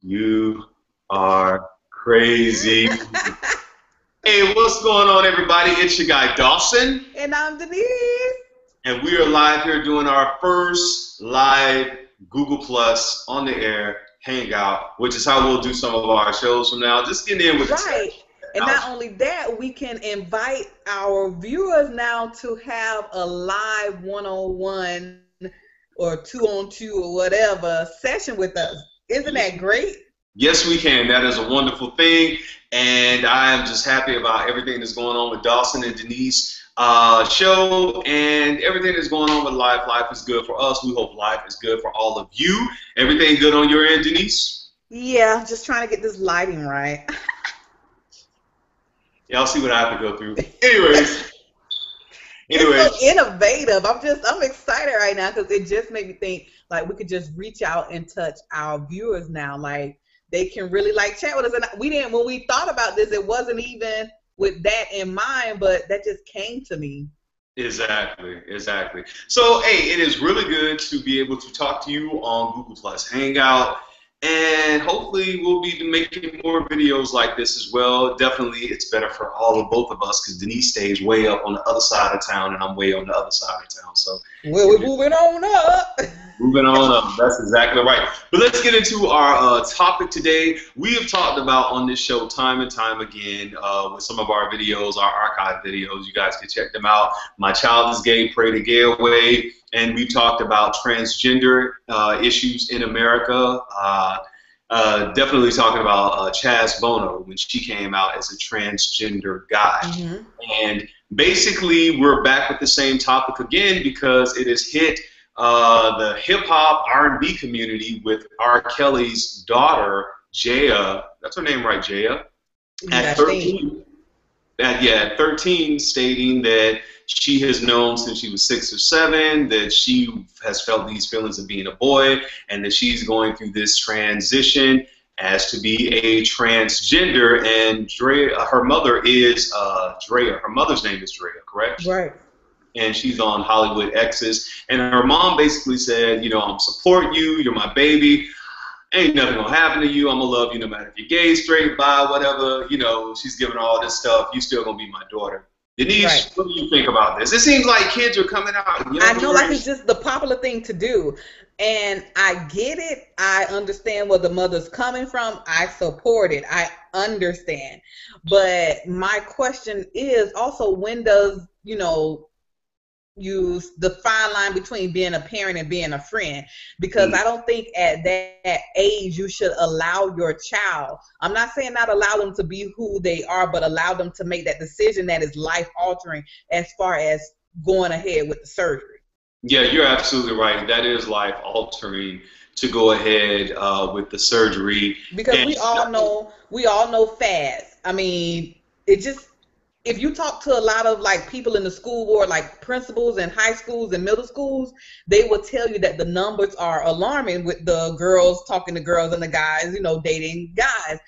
You are crazy. Hey, what's going on, everybody? It's your guy Dawson, And I'm Denise. and we are live here doing our first live Google Plus on the air hangout, which is how we'll do some of our shows from now. Just get in with the Right. And not only that, we can invite our viewers now to have a live one-on-one or two-on-two or whatever session with us. Isn't that great? Yes, we can. That is a wonderful thing, and I am just happy about everything that's going on with Dawson and Denise show, and everything that's going on with life. Life is good for us. We hope life is good for all of you. Everything good on your end, Denise? Yeah, just trying to get this lighting right. Y'all see what I have to go through. Anyways. It's so innovative. I'm excited right now because it just made me think like we could just reach out and touch our viewers now. Like they can really like chat with us. And we didn't, when we thought about this, it wasn't even with that in mind, but that just came to me. Exactly. So, hey, it is really good to be able to talk to you on Google Plus Hangout, and hopefully we'll be making more videos like this as well. Definitely, it's better for both of us because Denise stays way up on the other side of town, and I'm way on the other side of town. So, well, we're moving on up. Moving on up. That's exactly right. But let's get into our topic today. We have talked about on this show time and time again with some of our videos, our archive videos. You guys can check them out. My Child is Gay, Pray the Gay Away. And we've talked about transgender issues in America. Definitely talking about Chaz Bono when she came out as a transgender guy. Mm-hmm. And basically, we're back with the same topic again because it has hit the hip-hop R&B community with R. Kelly's daughter, Jaya. That's her name, right, Jaya? At 13. At 13, stating that she has known since she was 6 or 7 that she has felt these feelings of being a boy and that she's going through this transition as to be a transgender. And Drea, her mother is Drea. Her mother's name is Drea, correct? Right. And she's on Hollywood X's. And her mom basically said, you know, I'm support you. You're my baby. Ain't nothing gonna happen to you. I'm gonna love you no matter if you're gay, straight, bi, whatever. You know, she's giving her all this stuff. You still gonna be my daughter. Denise, right. What do you think about this? It seems like kids are coming out. I know, like it's just the popular thing to do. And I get it. I understand where the mother's coming from. I support it. I understand. But my question is also, when does, you know, use the fine line between being a parent and being a friend? Because I don't think at that age you should allow your child, I'm not saying not allow them to be who they are, but allow them to make that decision that is life altering as far as going ahead with the surgery. Yeah, you're absolutely right. That is life altering to go ahead with the surgery. Because we all know fast. I mean, it just, if you talk to a lot of like people in the school board, like principals in high schools and middle schools, they will tell you that the numbers are alarming with the girls talking to girls and the guys, you know, dating guys.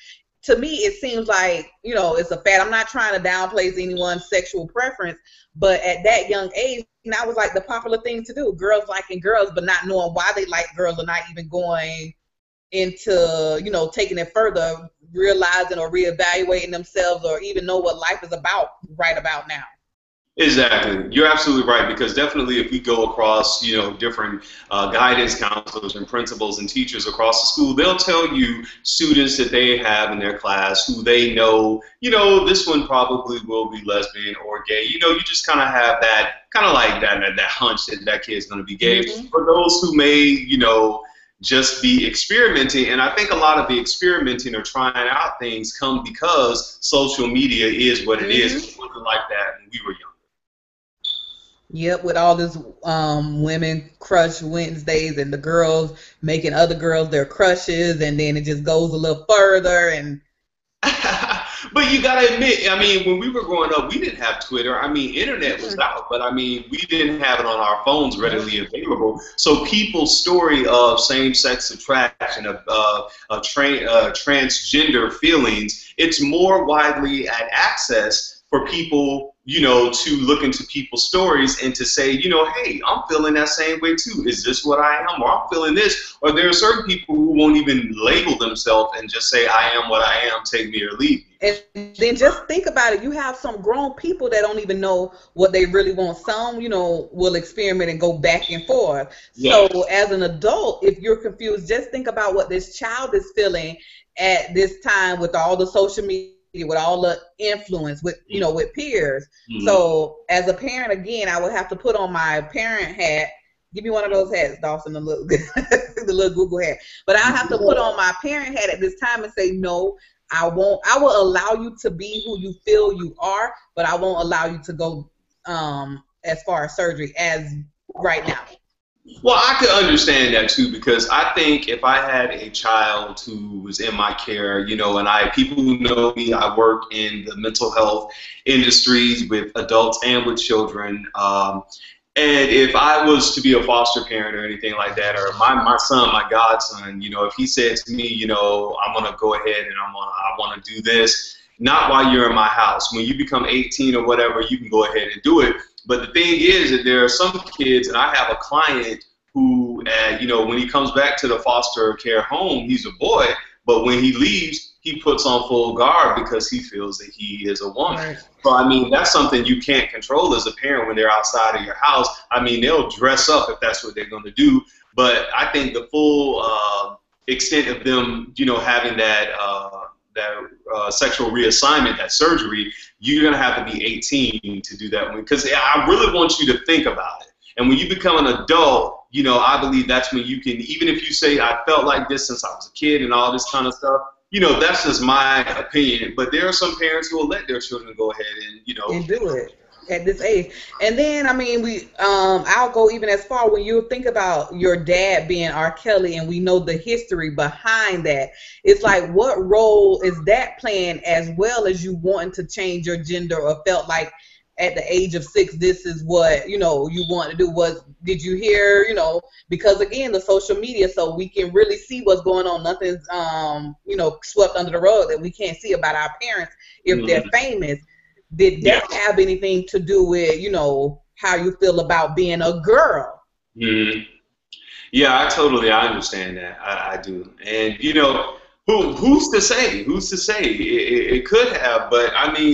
To me, it seems like, you know, it's a fad. I'm not trying to downplay anyone's sexual preference, but at that young age, that was like the popular thing to do. Girls liking girls, but not knowing why they like girls, or not even going into, you know, taking it further, realizing or reevaluating themselves, or even know what life is about right about now. Exactly. You're absolutely right, because definitely if we go across, you know, different guidance counselors and principals and teachers across the school, they'll tell you students that they have in their class who they know, you know, this one probably will be lesbian or gay. You know, you just kind of have that, kind of like that hunch that that kid's going to be gay. Mm-hmm. For those who may, you know, just be experimenting, and I think a lot of the experimenting or trying out things come because social media is what it is. It wasn't like that when we were young. Yep, with all this women crush Wednesdays and the girls making other girls their crushes, and then it just goes a little further. And but you gotta admit, I mean, when we were growing up, we didn't have Twitter. I mean, internet was out, but I mean, we didn't have it on our phones readily available. So people's story of same-sex attraction, of transgender feelings, it's more widely at access for people to look into people's stories and to say, hey, I'm feeling that same way too. Is this what I am? Or I'm feeling this. Or there are certain people who won't even label themselves and just say, I am what I am, take me or leave me. And then just think about it. You have some grown people that don't even know what they really want. Some, will experiment and go back and forth. Yeah. So as an adult, if you're confused, just think about what this child is feeling at this time with all the social media, with all the influence, with with peers. Mm-hmm. So as a parent, again, I would have to put on my parent hat. Give me one of those hats, Dawson, the little Google hat. But I have to put on my parent hat at this time and say, no, I won't. I will allow you to be who you feel you are, but I won't allow you to go as far as surgery as right now. Well, I could understand that too, because I think if I had a child who was in my care, and people who know me, I work in the mental health industries with adults and with children. And if I was to be a foster parent or anything like that, or my son, my godson, if he said to me, I'm going to go ahead and I want to do this, not while you're in my house. When you become 18 or whatever, you can go ahead and do it. But the thing is that there are some kids, and I have a client who, when he comes back to the foster care home, he's a boy, but when he leaves, he puts on full guard because he feels that he is a woman. Right. So, that's something you can't control as a parent when they're outside of your house. They'll dress up if that's what they're going to do, but I think the full extent of them, having that sexual reassignment, that surgery, you're going to have to be 18 to do that one. Because I really want you to think about it. And when you become an adult, I believe that's when you can, even if you say, I felt like this since I was a kid and all this kind of stuff, that's just my opinion. But there are some parents who will let their children go ahead and, and do it at this age. And then, I'll go even as far when you think about your dad being R. Kelly, and we know the history behind that. It's like, what role is that playing, as well as you wanting to change your gender, or felt like at the age of 6, this is what, you want to do? Did you hear, because again, the social media, so we can really see what's going on. Nothing's, swept under the rug that we can't see about our parents if they're famous. Did that have anything to do with, how you feel about being a girl? Mm-hmm. Yeah, I understand that. I do. And, who's to say? Who's to say? It could have, but,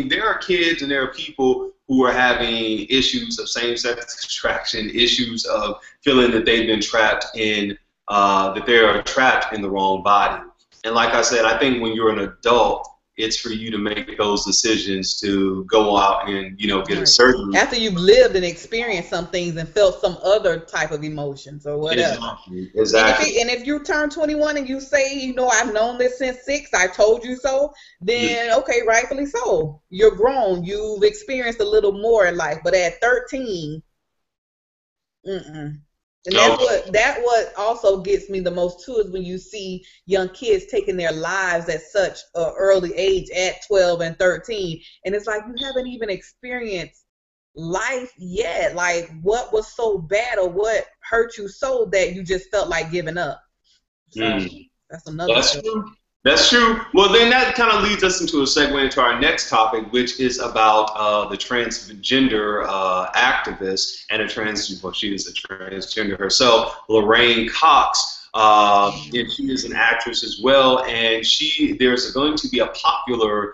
there are kids and there are people who are having issues of same-sex attraction, issues of feeling that they've been trapped in, that they are trapped in the wrong body. And like I said, I think when you're an adult, it's for you to make those decisions to go out and, get a surgery. After you've lived and experienced some things and felt some other type of emotions or whatever. Exactly. And if you turn 21 and you say, I've known this since 6, I told you so, then, okay, rightfully so. You're grown. You've experienced a little more in life. But at 13, And that's what also gets me the most too, is when you see young kids taking their lives at such an early age, at 12 and 13, and it's like, you haven't even experienced life yet. Like, what was so bad, or what hurt you so that you just felt like giving up? So that's another. That's true. That's true. Well, then that kind of leads us into a segue into our next topic, which is about the transgender activist and she is a transgender herself, Laverne Cox. And she is an actress as well, and there's going to be a popular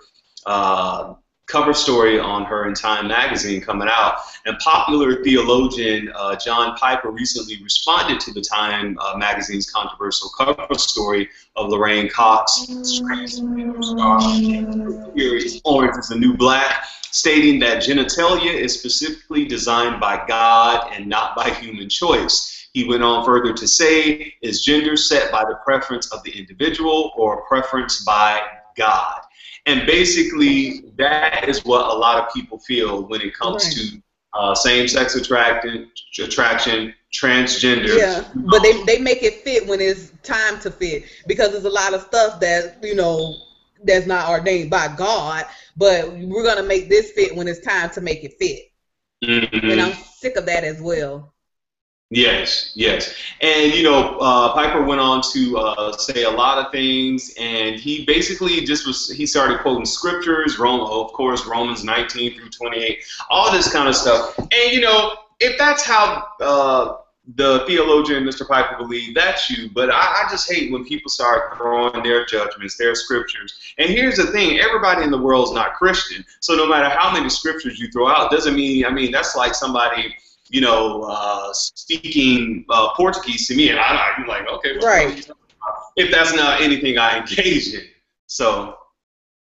cover story on her in Time Magazine coming out. And popular theologian John Piper recently responded to the Time Magazine's controversial cover story of Laverne Cox, Orange is the New Black, stating that genitalia is specifically designed by God and not by human choice. He went on further to say, is gender set by the preference of the individual or a preference by God? And basically, that is what a lot of people feel when it comes to same-sex attraction, transgender. Yeah, but they make it fit when it's time to fit, because there's a lot of stuff that, that's not ordained by God, but we're going to make this fit when it's time to make it fit. And I'm sick of that as well. Yes, yes. And, Piper went on to say a lot of things, and he basically he started quoting scriptures, of course, Romans 19 through 28, all this kind of stuff. And, if that's how the theologian, Mr. Piper, believed, that's you. But I just hate when people start throwing their judgments, their scriptures. And here's the thing, everybody in the world is not Christian. So no matter how many scriptures you throw out, doesn't mean, that's like somebody speaking Portuguese to me, and I'm like, okay, well, right. If that's not anything I engage in. So,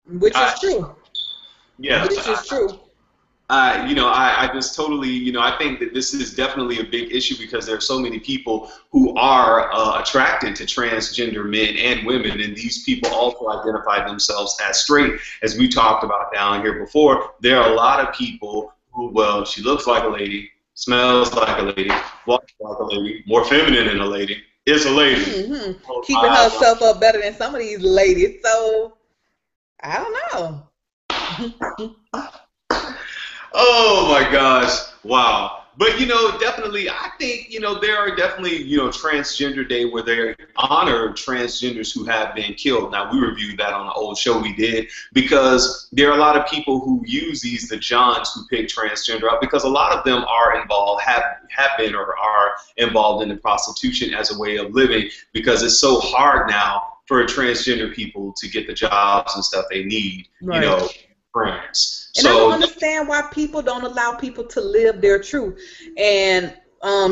which is true. Yeah. Which is true. I just totally, I think that this is definitely a big issue because there are so many people who are attracted to transgender men and women, and these people also identify themselves as straight, as we talked about down here before. There are a lot of people who, well, she looks like a lady, smells like a lady, walks like a lady, more feminine than a lady, is a lady. Mm-hmm. Keeping herself up better than some of these ladies. So, I don't know. Oh my gosh. Wow. But, definitely, I think, there are definitely, Transgender Day where they honor transgenders who have been killed. Now, we reviewed that on an old show we did because there are a lot of people who use the Johns who pick transgender up because a lot of them are involved, have been or are involved in the prostitution as a way of living because it's so hard now for transgender people to get the jobs and stuff they need, right. Friends. And I don't understand why people don't allow people to live their truth. And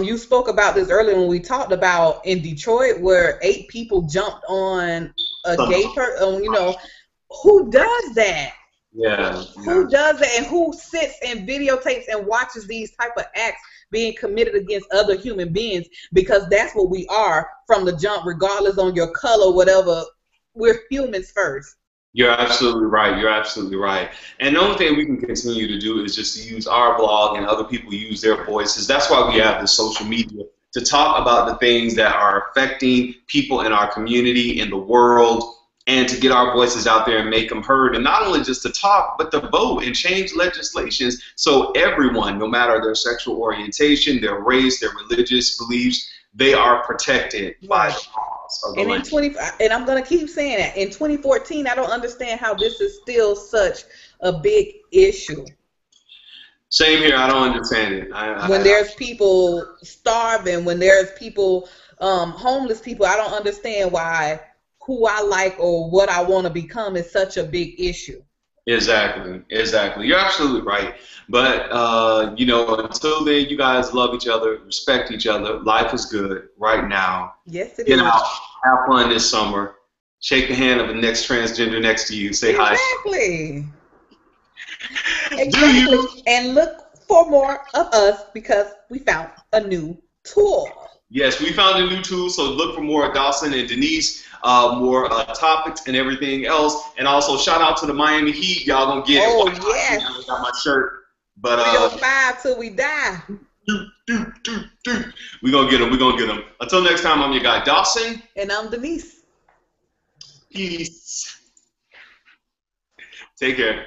you spoke about this earlier when we talked about in Detroit where 8 people jumped on a gay person. Who does that? Yeah. Who does that? And who sits and videotapes and watches these type of acts being committed against other human beings? Because that's what we are from the jump, regardless on your color, whatever. We're humans first. You're absolutely right. You're absolutely right. And the only thing we can continue to do is just to use our blog and other people use their voices. That's why we have the social media to talk about the things that are affecting people in our community, in the world, and to get our voices out there and make them heard. And not only just to talk, but to vote and change legislations so everyone, no matter their sexual orientation, their race, their religious beliefs, they are protected by the laws of the land. And I'm going to keep saying that. In 2014, I don't understand how this is still such a big issue. Same here. I don't understand it. When there's people starving, when there's people, homeless people, I don't understand why who I like or what I want to become is such a big issue. Exactly. You're absolutely right. But, until then, you guys love each other, respect each other. Life is good right now. Yes, it is. Get out, have fun this summer. Shake the hand of the next transgender next to you. Say hi. Exactly. And look for more of us because we found a new tool. Yes, we found a new tool, so look for more of Dawson and Denise, more topics and everything else. And also, shout out to the Miami Heat. Y'all gonna get it. Oh, yes. I got my shirt. But 305 till we die. We're gonna get them. Until next time, I'm your guy, Dawson. And I'm Denise. Peace. Take care.